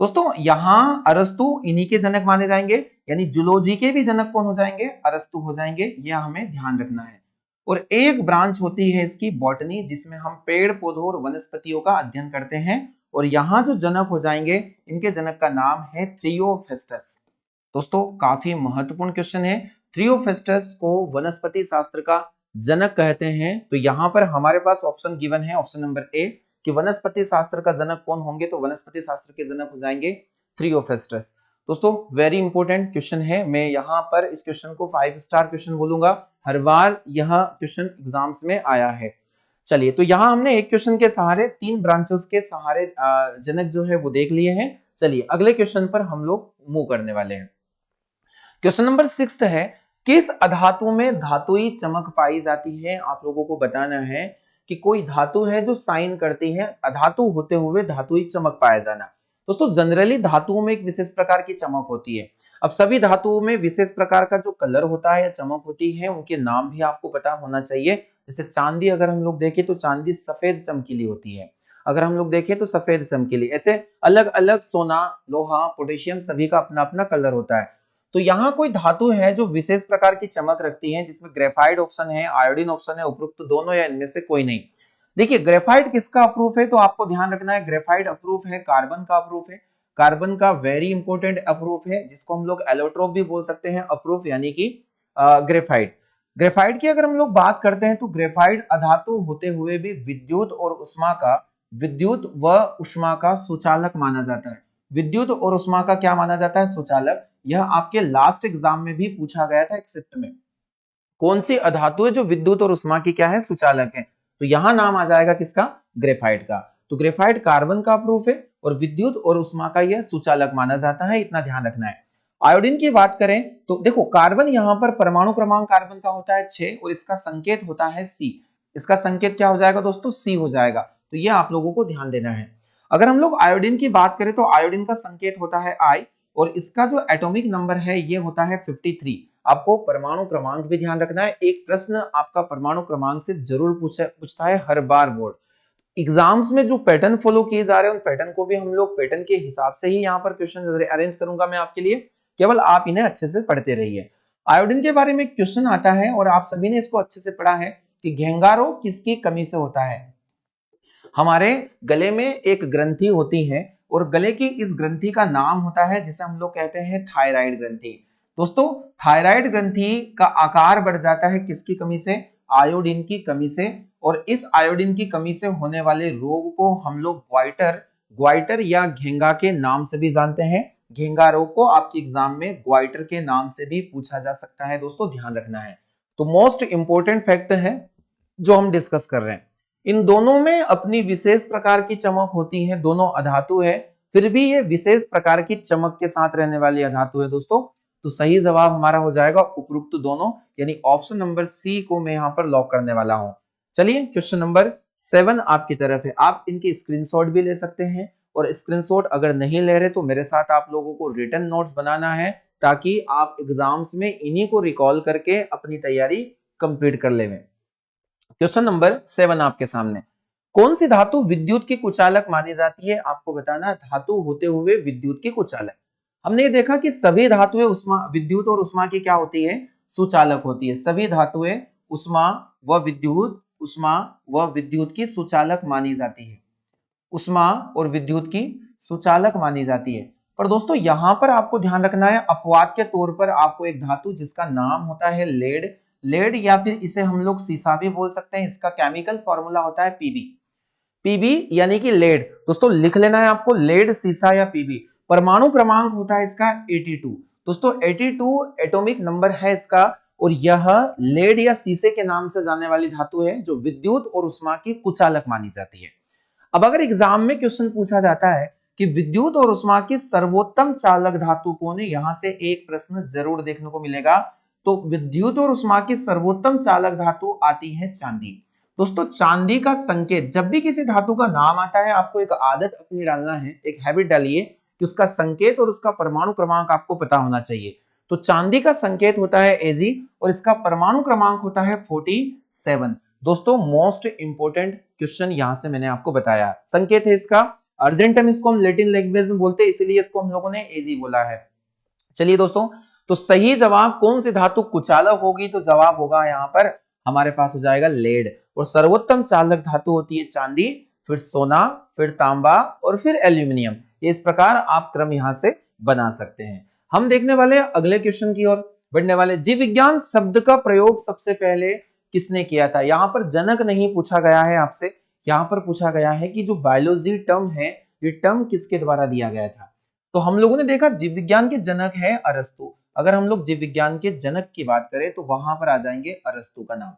दोस्तों यहाँ अरस्तु इन्हीं के जनक माने जाएंगे, यानी जूलॉजी के भी जनक कौन हो जाएंगे? अरस्तु हो जाएंगे, यह हमें ध्यान रखना है। और एक ब्रांच होती है इसकी बॉटनी, जिसमें हम पेड़ पौधों और वनस्पतियों का अध्ययन करते हैं, और यहाँ जो जनक हो जाएंगे इनके जनक का नाम है थ्रियोफेस्टस। दोस्तों काफी महत्वपूर्ण क्वेश्चन है, थ्रियोफेस्टस को वनस्पति शास्त्र का जनक कहते हैं। तो यहाँ पर हमारे पास ऑप्शन गिवन है, ऑप्शन नंबर ए, कि वनस्पति शास्त्र का जनक कौन होंगे, तो वनस्पति शास्त्र के जनक हो जाएंगे थ्रियोफेस्टस। दोस्तों वेरी इंपॉर्टेंट क्वेश्चन है, मैं यहाँ पर इस क्वेश्चन को 5 स्टार क्वेश्चन बोलूंगा, हर बार यह क्वेश्चन एग्जाम्स में आया है। चलिए तो यहाँ हमने एक क्वेश्चन के सहारे 3 ब्रांचेस के सहारे जनक जो है वो देख लिए हैं। चलिए अगले क्वेश्चन पर हम लोग मूव करने वाले हैं। क्वेश्चन नंबर 6 है, किस अधातु में धातुई चमक पाई जाती है? आप लोगों को बताना है कि कोई धातु है जो साइन करती है, अधातु होते हुए धातुई चमक पाया जाना। दोस्तों जनरली धातुओं में एक विशेष प्रकार की चमक होती है। अब सभी धातुओं में विशेष प्रकार का जो कलर होता है या चमक होती है, उनके नाम भी आपको पता होना चाहिए। जैसे चांदी अगर हम लोग देखें तो चांदी सफेद चमकीली होती है, अगर हम लोग देखें तो सफेद चमकीली, ऐसे अलग अलग सोना, लोहा, पोटेशियम सभी का अपना अपना कलर होता है। तो यहाँ कोई धातु है जो विशेष प्रकार की चमक रखती है, जिसमें ग्रेफाइट ऑप्शन है, आयोडीन ऑप्शन है, उपरोक्त दोनों या इनमें से कोई नहीं। देखिए ग्रेफाइट किसका अप्रूफ है, तो आपको ध्यान रखना है ग्रेफाइट अप्रूफ है कार्बन का अप्रूफ है, कार्बन का वेरी इंपॉर्टेंट अप्रूफ है, जिसको हम लोग एलोट्रोप भी बोल सकते हैं अप्रूफ, यानी कि ग्रेफाइट। ग्रेफाइट की अगर हम लोग बात करते हैं तो ग्रेफाइट अधातु होते हुए भी विद्युत व उष्मा का सुचालक माना जाता है। विद्युत और उष्मा का क्या माना जाता है? सुचालक। यह आपके लास्ट एग्जाम में भी पूछा गया था एक्सेप्ट में, कौन सी अधातु है जो विद्युत और उष्मा की क्या है? सुचालक है। तो यहां नाम आ जाएगा किसका? ग्रेफाइट का। तो ग्रेफाइट कार्बन का प्रूफ है और विद्युत और उष्मा का यह सुचालक माना जाता है, इतना ध्यान रखना है। आयोडीन की बात करें तो देखो कार्बन यहां पर परमाणु क्रमांक कार्बन का होता है 6 और इसका संकेत होता है C। इसका संकेत क्या हो जाएगा दोस्तों? C हो जाएगा। तो यह आप लोगों को ध्यान देना है। अगर हम लोग आयोडीन की बात करें तो आयोडीन का संकेत होता है I और इसका जो एटॉमिक नंबर है ये होता है 53। आपको परमाणु क्रमांक भी ध्यान रखना है, एक प्रश्न आपका परमाणु क्रमांक से जरूर पूछता है हर बार बोर्ड एग्जाम्स में। जो पैटर्न फॉलो किए जा रहे हैं उन पैटर्न को भी हम लोग पैटर्न के हिसाब से ही यहाँ पर क्वेश्चन अरेंज करूंगा मैं आपके लिए, केवल आप इन्हें अच्छे से पढ़ते रहिए। आयोडीन के बारे में क्वेश्चन आता है और आप सभी ने इसको अच्छे से पढ़ा है कि घेंगारो किसकी कमी से होता है? हमारे गले में एक ग्रंथि होती है और गले की इस ग्रंथि का नाम होता है जिसे हम लोग कहते हैं थायराइड ग्रंथि। दोस्तों थायराइड ग्रंथि का आकार बढ़ जाता है किसकी कमी से? आयोडीन की कमी से। और इस आयोडीन की कमी से होने वाले रोग को हम लोग ग्वाइटर या घेंगा के नाम से भी जानते हैं। घेंगा रोग को आपके एग्जाम में ग्वाइटर के नाम से भी पूछा जा सकता है, दोस्तों ध्यान रखना है। तो मोस्ट इंपोर्टेंट फैक्ट है जो हम डिस्कस कर रहे हैं, इन दोनों में अपनी विशेष प्रकार की चमक होती है, दोनों अधातु है, फिर भी ये विशेष प्रकार की चमक के साथ रहने वाली अधातु है दोस्तों। तो सही जवाब हमारा हो जाएगा उपरोक्त दोनों, यानी ऑप्शन नंबर सी को मैं यहां पर लॉक करने वाला हूं। चलिए क्वेश्चन नंबर 7 आपकी तरफ है, आप इनके स्क्रीनशॉट भी ले सकते हैं, और स्क्रीनशॉट अगर नहीं ले रहे तो मेरे साथ आप लोगों को रिटन नोट्स बनाना है, ताकि आप एग्जाम्स में इन्हीं को रिकॉल करके अपनी तैयारी कंप्लीट कर लें। क्वेश्चन नंबर 7 आपके सामने, कौन सी धातु विद्युत की कुचालक मानी जाती है? आपको बताना धातु होते हुए विद्युत की कुचालक। हमने ये देखा कि सभी धातुएं उष्मा, विद्युत और उष्मा की क्या होती है? सुचालक होती है। सभी धातुएं उष्मा व विद्युत की सुचालक मानी जाती है, उष्मा और विद्युत की सुचालक मानी जाती है। पर दोस्तों यहां पर आपको ध्यान रखना है, अपवाद के तौर पर आपको एक धातु जिसका नाम होता है लेड या फिर इसे हम लोग सीसा भी बोल सकते हैं, इसका केमिकल फॉर्मूला होता है पीबी यानी कि लेड। दोस्तों लिख लेना है आपको, लेड, सीसा या पीबी। परमाणु क्रमांक होता है इसका 82। दोस्तों 82 एटॉमिक नंबर है इसका, और यह लेड या सीसे के नाम से जाने वाली धातु है जो विद्युत और उष्मा की कुचालक मानी जाती है। अब अगर एग्जाम में क्वेश्चन पूछा जाता है कि विद्युत और उष्मा की सर्वोत्तम चालक धातु कौन है, यहां से एक प्रश्न जरूर देखने को मिलेगा। तो विद्युत और उष्मा की सर्वोत्तम चालक धातु आती है चांदी। दोस्तों चांदी का संकेत, जब भी किसी धातु का नाम आता है आपको एक आदत अपनी डालना है, एक हैबिट डालिए कि उसका संकेत और उसका परमाणु क्रमांक आपको पता होना चाहिए। तो चांदी का संकेत होता है Ag और इसका परमाणु क्रमांक होता है 47। दोस्तों मोस्ट इंपोर्टेंट क्वेश्चन यहां से मैंने आपको बताया, संकेत है इसका अर्जेंटम, इसको हम लैटिन लैंग्वेज में बोलते हैं, इसीलिए इसको हम लोगों ने Ag बोला है। चलिए दोस्तों, तो सही जवाब कौन सी धातु कुचालक होगी? तो जवाब होगा यहाँ पर हमारे पास हो जाएगा लेड, और सर्वोत्तम चालक धातु होती है चांदी, फिर सोना, फिर तांबा और फिर एल्यूमिनियम। इस प्रकार आप क्रम यहां से बना सकते हैं। हम देखने वाले अगले क्वेश्चन की ओर बढ़ने वाले। जीव विज्ञान शब्द का प्रयोग सबसे पहले किसने किया था? यहाँ पर जनक नहीं पूछा गया है आपसे, यहाँ पर पूछा गया है कि जो बायोलॉजी टर्म है, ये टर्म किसके द्वारा दिया गया था? तो हम लोगों ने देखा जीव विज्ञान के जनक है अरस्तु। अगर हम लोग जीव विज्ञान के जनक की बात करें तो वहां पर आ जाएंगे अरस्तु का नाम।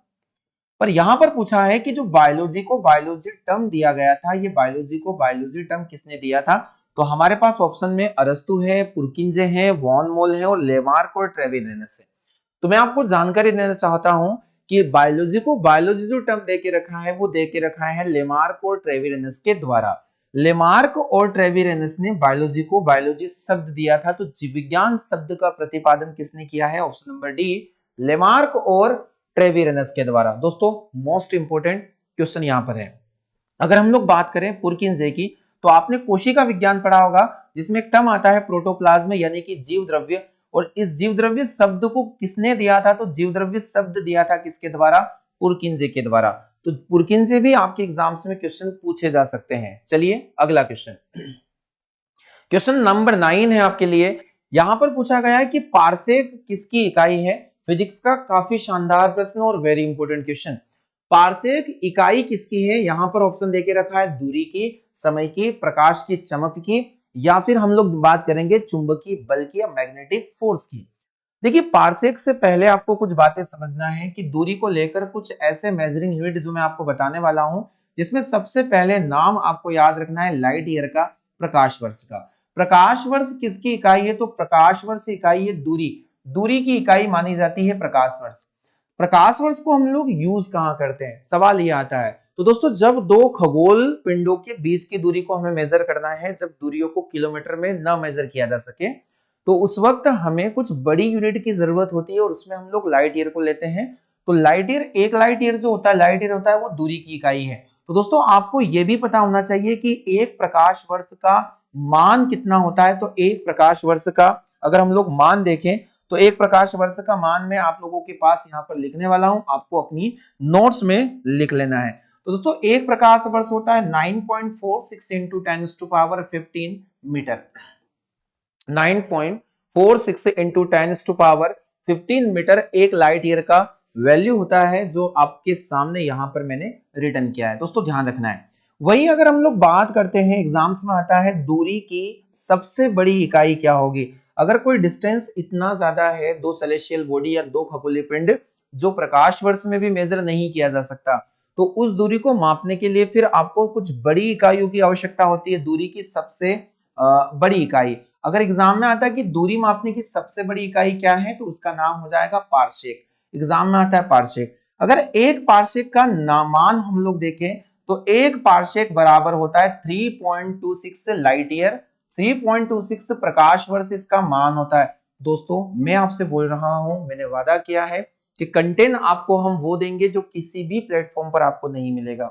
पर यहां पर पूछा है कि जो बायोलॉजी को बायोलॉजी टर्म दिया गया था, ये बायोलॉजी को बायोलॉजी टर्म किसने दिया था? तो हमारे पास ऑप्शन में अरस्तु है, पुरकिंजे है, वॉन मोल है और लेमार्क और ट्रेविरेनस है। तो मैं आपको जानकारी देना चाहता हूं कि बायोलॉजी को बायोलॉजी जो टर्म दे के रखा है वो दे के रखा है लेमार्क और ट्रेविरेनस के द्वारा। लेमार्क और ट्रेविरेनस ने बायोलॉजी को बायोलॉजी शब्द दिया था, तो जीव विज्ञान शब्द का प्रतिपादन किसने किया है? ऑप्शन नंबर डी, लेमार्क और ट्रेविरेनस के द्वारा। दोस्तों मोस्ट इंपोर्टेंट क्वेश्चन यहां पर है। अगर हम लोग बात करें पुरकिंजे की, तो आपने कोशिका विज्ञान पढ़ा होगा, जिसमें एक टर्म आता है प्रोटोप्लाज्म यानी कि जीव द्रव्य, और इस जीव द्रव्य शब्द को किसने दिया था? तो जीव द्रव्य शब्द दिया था किसके द्वारा? पुरकिंजे के द्वारा। तो पुरकिंजे भी आपके एग्जाम्स में क्वेश्चन पूछे जा सकते हैं। चलिए अगला क्वेश्चन, क्वेश्चन नंबर 9 है आपके लिए। यहां पर पूछा गया है कि पारसेक किसकी इकाई है? फिजिक्स का काफी शानदार प्रश्न और वेरी इंपोर्टेंट क्वेश्चन। पारसेक इकाई किसकी है? यहां पर ऑप्शन देके रखा है दूरी की, समय की, प्रकाश की चमक की, या फिर हम लोग बात करेंगे चुंबकीय बल की या मैग्नेटिक फोर्स की। देखिए पारसेक से पहले आपको कुछ बातें समझना है कि दूरी को लेकर कुछ ऐसे मेजरिंग यूनिट जो मैं आपको बताने वाला हूं, जिसमें सबसे पहले नाम आपको याद रखना है लाइट ईयर का, प्रकाश वर्ष का। प्रकाश वर्ष किसकी इकाई है? तो प्रकाश वर्ष इकाई है दूरी की इकाई मानी जाती है प्रकाश वर्ष। प्रकाश वर्ष को हम लोग यूज कहां करते हैं? सवाल ये आता है। तो दोस्तों जब दो खगोल पिंडों के बीच की दूरी को हमें मेजर करना है, जब दूरियों को किलोमीटर में न मेजर किया जा सके, तो उस वक्त हमें कुछ बड़ी यूनिट की जरूरत होती है, और उसमें हम लोग लाइट ईयर को लेते हैं। तो लाइट ईयर, एक लाइट ईयर जो होता है, लाइट ईयर होता है वो दूरी की इकाई है। तो दोस्तों आपको यह भी पता होना चाहिए कि एक प्रकाश वर्ष का मान कितना होता है। तो एक प्रकाश वर्ष का अगर हम लोग मान देखें, तो एक प्रकाश वर्ष का मान मैं आप लोगों के पास यहाँ पर लिखने वाला हूं, आपको अपनी नोट्स में लिख लेना है। तो दोस्तों एक प्रकाश वर्ष होता है 9.46 इंटू 10⁻15 मीटर। 9.46 इंटू 10⁻15 मीटर एक लाइट ईयर का वैल्यू होता है, जो आपके सामने यहां पर मैंने रिटर्न किया है। दोस्तों ध्यान रखना है। वही अगर हम लोग बात करते हैं, एग्जाम्स में आता है दूरी की सबसे बड़ी इकाई क्या होगी। अगर कोई डिस्टेंस इतना ज्यादा है, दो सेलेस्टियल बॉडी या दो खगोलीय पिंड जो प्रकाश वर्ष में भी मेजर नहीं किया जा सकता, तो उस दूरी को मापने के लिए फिर आपको कुछ बड़ी इकाइयों की आवश्यकता होती है। दूरी की सबसे बड़ी इकाई, अगर एग्जाम में आता है कि दूरी मापने की सबसे बड़ी इकाई क्या है, तो उसका नाम हो जाएगा पारसेक। एग्जाम में आता है पारसेक। अगर एक पारसेक का मान हम लोग देखें तो एक पारसेक बराबर होता है 3.26 लाइट ईयर। 3.26 प्रकाश वर्ष इसका मान होता है। दोस्तों मैं आपसे बोल रहा हूं, मैंने वादा किया है कि कंटेंट आपको हम वो देंगे जो किसी भी प्लेटफॉर्म पर आपको नहीं मिलेगा।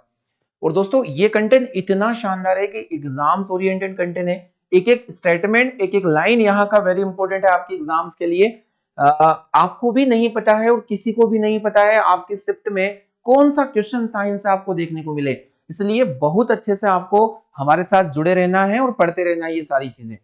और दोस्तों ये कंटेंट इतना शानदार है कि एग्जाम्स ओरिएंटेड कंटेंट है। एक एक स्टेटमेंट, एक एक लाइन यहाँ का वेरी इंपॉर्टेंट है आपके एग्जाम्स के लिए। आपको भी नहीं पता है और किसी को भी नहीं पता है आपके शिफ्ट में कौन सा क्वेश्चन साइंस आपको देखने को मिले, इसलिए बहुत अच्छे से आपको हमारे साथ जुड़े रहना है और पढ़ते रहना है ये सारी चीजें।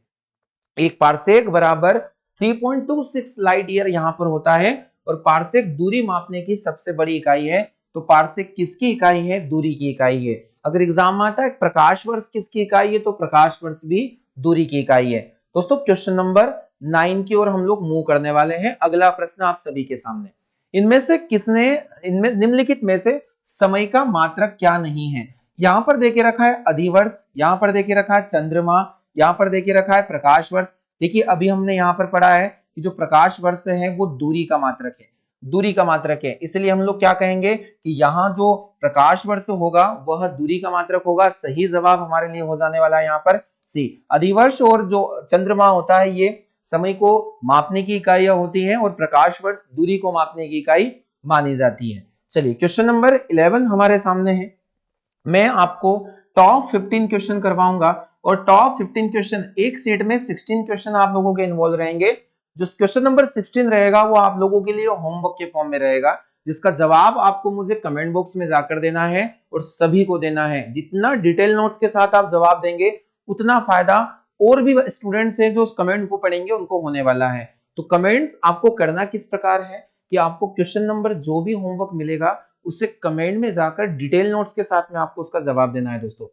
एक पारसेक बराबर 3.26 लाइट ईयर यहां पर होता है, और पारसेक दूरी मापने की सबसे बड़ी इकाई है। तो पारसेक किसकी इकाई है? दूरी की इकाई है। अगर एग्जाम में आता है प्रकाश वर्ष किसकी इकाई है, तो प्रकाश वर्ष भी दूरी की इकाई है। दोस्तों क्वेश्चन नंबर 9 की ओर हम लोग मूव करने वाले हैं। अगला प्रश्न आप सभी के सामने, इनमें निम्नलिखित में से समय का मात्रक क्या नहीं है। यहां पर देके रखा है अधिवर्ष, यहां पर देके रखा है चंद्रमा, यहां पर देके रखा है प्रकाश वर्ष। देखिए अभी हमने यहां पर पढ़ा है कि जो प्रकाश वर्ष है वो दूरी का मात्रक है, दूरी का मात्रक है। इसलिए हम लोग क्या कहेंगे कि यहाँ जो प्रकाश वर्ष होगा वह दूरी का मात्रक होगा। सही जवाब हमारे लिए हो जाने वाला है यहाँ पर सी। अधिवर्ष और जो चंद्रमा होता है ये समय को मापने की इकाइयां होती है, और प्रकाश वर्ष दूरी को मापने की इकाई मानी जाती है। चलिए क्वेश्चन नंबर 11 हमारे सामने है। मैं आपको टॉप 15 क्वेश्चन करवाऊंगा, और टॉप 15 क्वेश्चन, एक सेट में 16 क्वेश्चन आप लोगों के इन्वॉल्व रहेंगे। जो क्वेश्चन नंबर 16 रहेगा वो आप लोगों के लिए होमवर्क के फॉर्म में रहेगा, जिसका जवाब आपको मुझे कमेंट बॉक्स में जाकर देना है और सभी को देना है। जितना डिटेल नोट्स के साथ आप जवाब देंगे उतना फायदा और भी स्टूडेंट्स हैं जो उस कमेंट को पढ़ेंगे उनको होने वाला है। तो कमेंट्स आपको करना किस प्रकार है कि आपको क्वेश्चन नंबर जो भी होमवर्क मिलेगा उसे कमेंट में जाकर डिटेल नोट्स के साथ में आपको उसका जवाब देना है। दोस्तों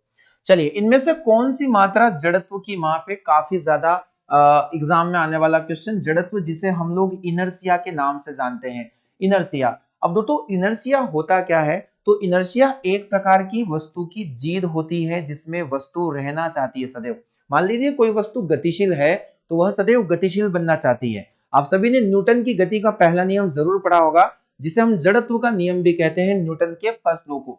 चलिए, इनमें से कौन सी मात्रा जड़त्व की माप है? काफी ज्यादा एग्जाम में आने वाला क्वेश्चन, जड़त्व जिसे हम लोग इनर्शिया के नाम से जानते हैं। इनर्शिया, अब दोस्तों इनर्शिया होता क्या है? तो इनर्शिया एक प्रकार की वस्तु की जीद होती है जिसमें वस्तु रहना चाहती है सदैव। मान लीजिए कोई वस्तु गतिशील है तो वह सदैव गतिशील बनना चाहती है। आप सभी ने न्यूटन की गति का पहला नियम जरूर पढ़ा होगा, जिसे हम जड़त्व का नियम भी कहते हैं, न्यूटन के फर्स्ट लॉ को।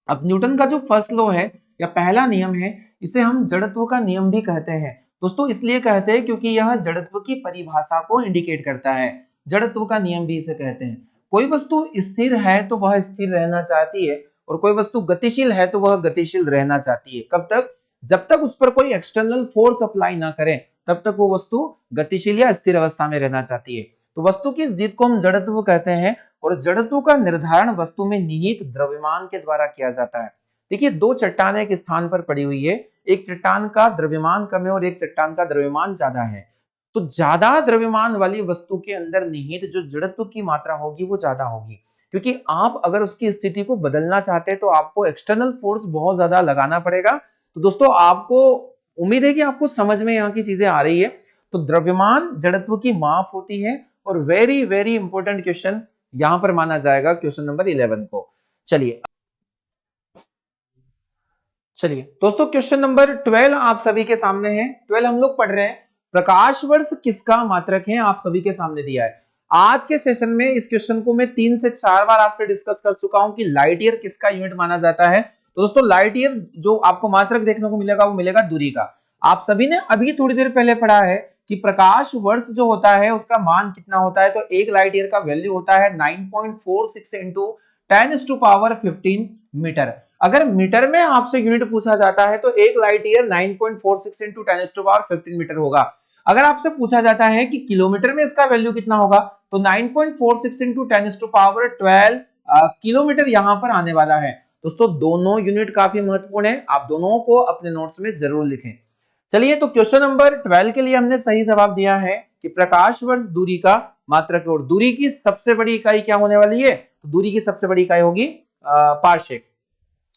अब न्यूटन का जो फर्स्ट लॉ है या पहला नियम है, इसे हम जड़त्व का नियम भी कहते हैं। दोस्तों इसलिए कहते हैं क्योंकि यह जड़त्व की परिभाषा को इंडिकेट करता है। जड़त्व का नियम भी इसे कहते हैं। कोई वस्तु स्थिर है तो वह स्थिर रहना चाहती है, और कोई वस्तु गतिशील है तो वह गतिशील रहना चाहती है। कब तक? जब तक उस पर कोई एक्सटर्नल फोर्स अप्लाई ना करें तब तक वो वस्तु गतिशील या स्थिर अवस्था में रहना चाहती है। तो वस्तु की इस जिद को हम जड़त्व कहते हैं, और जड़त्व का निर्धारण वस्तु में निहित द्रव्यमान के द्वारा किया जाता है। देखिए दो चट्टानें एक स्थान पर पड़ी हुई है, एक चट्टान का द्रव्यमान कम है और एक चट्टान का द्रव्यमान ज्यादा है। तो ज्यादा द्रव्यमान वाली वस्तु के अंदर निहित जो जड़त्व की मात्रा होगी वो ज्यादा होगी, क्योंकि आप अगर उसकी स्थिति को बदलना चाहते हैं तो आपको एक्सटर्नल फोर्स बहुत ज्यादा लगाना पड़ेगा। तो दोस्तों आपको उम्मीद है कि आपको समझ में यहाँ की चीजें आ रही है। तो द्रव्यमान जड़त्व की माप होती है, और वेरी वेरी इंपॉर्टेंट क्वेश्चन यहां पर माना जाएगा क्वेश्चन नंबर 11 को। चलिए दोस्तों क्वेश्चन नंबर 12 आप सभी के सामने है। 12 हम लोग पढ़ रहे हैं, प्रकाश वर्ष किसका मात्रक है? आप सभी के सामने दिया है। आज के सेशन में इस क्वेश्चन को मैं 3 से 4 बार आपसे डिस्कस कर चुका हूं कि लाइट ईयर किसका यूनिट माना जाता है। तो दोस्तों लाइट ईयर जो आपको मात्रक देखने को मिलेगा वो मिलेगा दूरी का। आप सभी ने अभी थोड़ी देर पहले पढ़ा है कि प्रकाश वर्ष जो होता है उसका मान कितना होता है, तो एक लाइट ईयर का वैल्यू होता है 9.46 इंटू 10⁻15 मीटर। अगर मीटर में आपसे यूनिट पूछा जाता है तो एक लाइट ईयर 9.46 इंटू 10⁻15 मीटर होगा। अगर आपसे पूछा जाता है कि किलोमीटर में इसका वैल्यू कितना होगा, तो 9.46 इंटू 10⁻12 किलोमीटर यहां पर आने वाला है। दोस्तों दोनों यूनिट काफी महत्वपूर्ण है, आप दोनों को अपने नोट्स में जरूर लिखें। चलिए तो क्वेश्चन नंबर 12 के लिए हमने सही जवाब दिया है कि प्रकाश वर्ष दूरी का मात्रक है, और दूरी की सबसे बड़ी इकाई क्या होने वाली है? तो दूरी की सबसे बड़ी इकाई होगी पारसेक।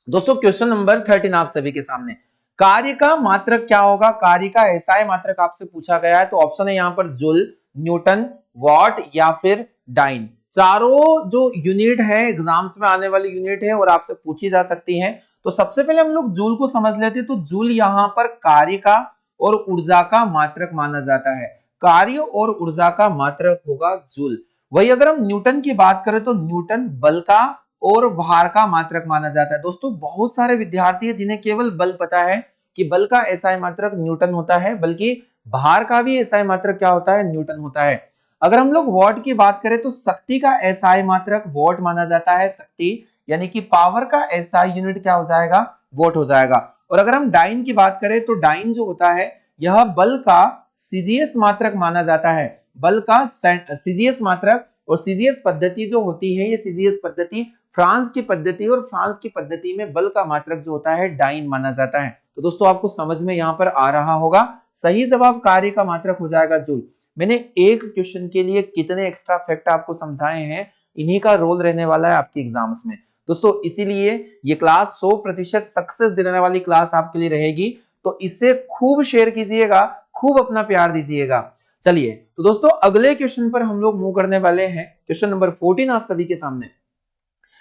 दोस्तों क्वेश्चन नंबर 13 आप सभी के सामने, कार्य का मात्रक क्या होगा? कार्य का एसआई मात्रक आपसे पूछा गया है। तो ऑप्शन है यहाँ पर जूल, न्यूटन, वॉट या फिर डाइन। चारों जो यूनिट है एग्जाम्स में आने वाली यूनिट है और आपसे पूछी जा सकती है। तो सबसे पहले हम लोग जूल को समझ लेते हैं। तो जूल यहाँ पर कार्य का और ऊर्जा का मात्रक माना जाता है। कार्य और ऊर्जा का मात्रक होगा जूल। वही अगर हम न्यूटन की बात करें तो न्यूटन बल का और भार का मात्रक माना जाता है। दोस्तों बहुत सारे विद्यार्थी हैं जिन्हें केवल बल पता है कि बल का एसआई मात्रक न्यूटन होता है, बल्कि भार का भी एसआई मात्रक क्या होता है? न्यूटन होता है। अगर हम लोग वॉट की बात करें तो शक्ति का एसआई मात्रक वॉट माना जाता है। शक्ति यानी कि पावर का एसआई यूनिट क्या हो जाएगा? वॉट हो जाएगा। और अगर हम डाइन की बात करें तो डाइन जो होता है यह बल का सीजीएस मात्रक माना जाता है। बल का सीजीएस मात्रक, और सीजीएस पद्धति जो होती है, ये सीजीएस पद्धति फ्रांस की पद्धति, और फ्रांस की पद्धति में बल का मात्रक जो होता है डाइन माना जाता है। तो दोस्तों आपको समझ में यहाँ पर आ रहा होगा। सही जवाब कार्य का मात्रक हो जाएगा जूल। मैंने एक क्वेश्चन के लिए कितने एक्स्ट्रा फैक्ट आपको समझाए हैं, इन्हीं का रोल रहने वाला है आपके एग्जाम्स में। दोस्तों इसीलिए ये क्लास 100% सक्सेस देने वाली क्लास आपके लिए रहेगी। तो इसे खूब शेयर कीजिएगा, खूब अपना प्यार दीजिएगा। चलिए तो दोस्तों अगले क्वेश्चन पर हम लोग मूव करने वाले हैं। क्वेश्चन नंबर 14 आप सभी के सामने,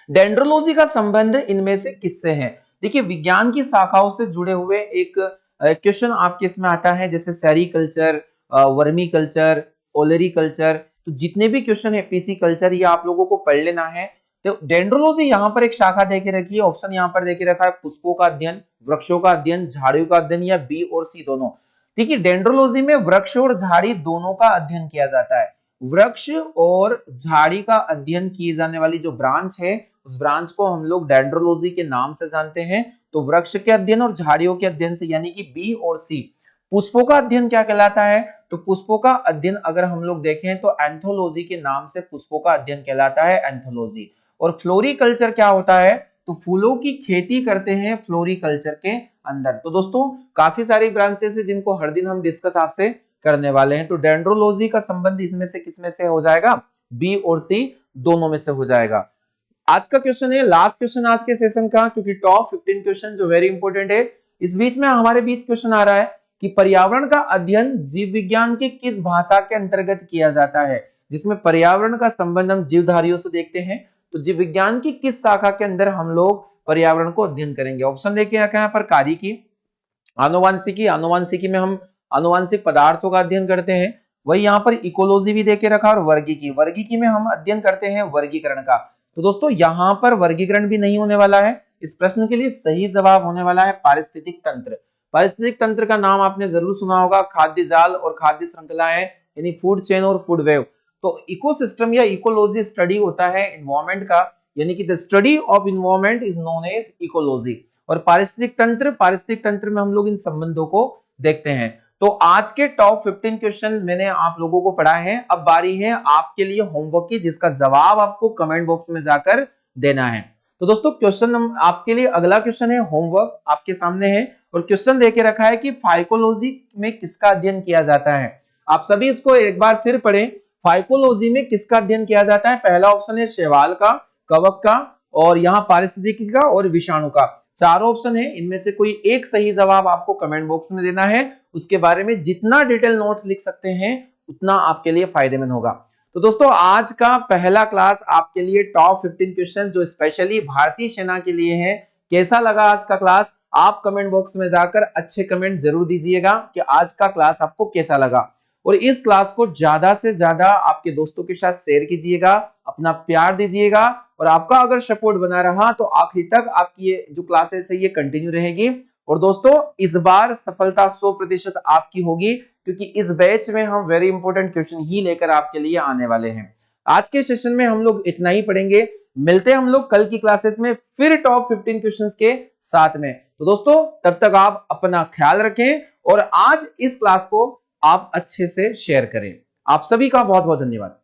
डेंड्रोलॉजी का संबंध इनमें से किससे है? देखिए विज्ञान की शाखाओं से जुड़े हुए एक क्वेश्चन आपके इसमें आता है, जैसे सेरीकल्चर, वर्मी कल्चर, ओलरी कल्चर। तो जितने भी क्वेश्चन है पीसी कल्चर, ये आप लोगों को पढ़ लेना है। तो डेंड्रोलॉजी यहाँ पर एक शाखा देके रखी है। ऑप्शन यहाँ पर देके रखा है पुष्पों का अध्ययन, वृक्षों का अध्ययन, झाड़ियों का अध्ययन, या बी और सी दोनों। देखिए डेंड्रोलॉजी में वृक्ष और झाड़ी दोनों का अध्ययन किया जाता है। वृक्ष और झाड़ी का अध्ययन किए जाने वाली जो ब्रांच है, उस ब्रांच को हम लोग डेंड्रोलॉजी के नाम से जानते हैं। तो वृक्ष के अध्ययन और झाड़ियों के अध्ययन से, यानी कि बी और सी। पुष्पों का अध्ययन क्या कहलाता है? तो पुष्पों का अध्ययन अगर हम लोग देखें तो एंथोलॉजी के नाम से पुष्पों का अध्ययन कहलाता है, एंथोलॉजी। और फ्लोरिकल्चर क्या होता है? तो फूलों की खेती करते हैं फ्लोरिकल्चर के अंदर। तो दोस्तों काफी सारी ब्रांचेस है जिनको हर दिन हम डिस्कस आपसे करने वाले हैं। तो डेंड्रोलॉजी का संबंध इसमें से किसमें से हो जाएगा? बी और सी दोनों में से हो जाएगा। आज का क्वेश्चन है लास्ट क्वेश्चन आज के सेशन का, क्योंकि टॉप 15 क्वेश्चन जो वेरी इंपॉर्टेंट है। इस बीच में हमारे बीच क्वेश्चन आ रहा है कि पर्यावरण का अध्ययन जीव विज्ञान की किस भाषा के अंतर्गत किया जाता है? जिसमें पर्यावरण का संबंध हम जीवधारियों से देखते हैं। तो जीव विज्ञान की किस शाखा के अंदर हम लोग पर्यावरण को अध्ययन करेंगे? ऑप्शन देखिए यहाँ पर, कार्य की, आनुवांशिकी, आनुवांशिकी में हम आनुवांशिक पदार्थों का अध्ययन करते हैं। वही यहाँ पर इकोलॉजी भी देके रखा, और वर्गीकी, वर्गीकी में हम अध्ययन करते हैं वर्गीकरण का। तो दोस्तों यहाँ पर वर्गीकरण भी नहीं होने वाला है। इस प्रश्न के लिए सही जवाब होने वाला है पारिस्थितिक तंत्र। पारिस्थितिक तंत्र का नाम आपने जरूर सुना होगा, खाद्य जाल और खाद्य श्रृंखलाएं, यानी फूड चेन और फूड वेव। तो इकोसिस्टम या इकोलॉजी स्टडी होता है एनवायरमेंट का, यानी कि the study of environment is known as ecology. और पारिस्थितिक तंत्र में हम लोग इन संबंधों को देखते हैं। तो आज के टॉप 15 क्वेश्चन मैंने आप लोगों को पढ़ाए हैं। अब बारी है आपके लिए होमवर्क की, जिसका जवाब आपको कमेंट बॉक्स में जाकर देना है। तो दोस्तों क्वेश्चन आपके लिए अगला क्वेश्चन है, होमवर्क आपके सामने है, और क्वेश्चन देके रखा है कि फाइकोलॉजी में किसका अध्ययन किया जाता है। आप सभी इसको एक बार फिर पढ़ें। फाइकोलॉजी में किसका अध्ययन किया जाता है? पहला ऑप्शन है शैवाल का, कवक का, और यहाँ पारिस्थितिकी का और विषाणु का। चारों ऑप्शन है, इनमें से कोई एक सही जवाब आपको कमेंट बॉक्स में देना है। उसके बारे में जितना डिटेल नोट्स लिख सकते हैं उतना आपके लिए फायदेमंद होगा। तो दोस्तों आज का पहला क्लास आपके लिए टॉप 15 क्वेश्चन जो स्पेशली भारतीय सेना के लिए है। कैसा लगा आज का क्लास? आप कमेंट बॉक्स में जाकर अच्छे कमेंट जरूर दीजिएगा कि आज का क्लास आपको कैसा लगा। और इस क्लास को ज्यादा से ज्यादा आपके दोस्तों के साथ शेयर कीजिएगा, अपना प्यार दीजिएगा। और आपका अगर सपोर्ट बना रहा तो आखिर तक आपकी ये जो क्लासेस है ये कंटिन्यू रहेगी। और दोस्तों इस बार सफलता 100% आपकी होगी, क्योंकि इस बैच में हम वेरी इंपॉर्टेंट क्वेश्चन ही लेकर आपके लिए आने वाले हैं। आज के सेशन में हम लोग इतना ही पढ़ेंगे। मिलते हैं हम लोग कल की क्लासेस में फिर टॉप 15 क्वेश्चंस के साथ में। तो दोस्तों तब तक आप अपना ख्याल रखें और आज इस क्लास को आप अच्छे से शेयर करें। आप सभी का बहुत बहुत धन्यवाद।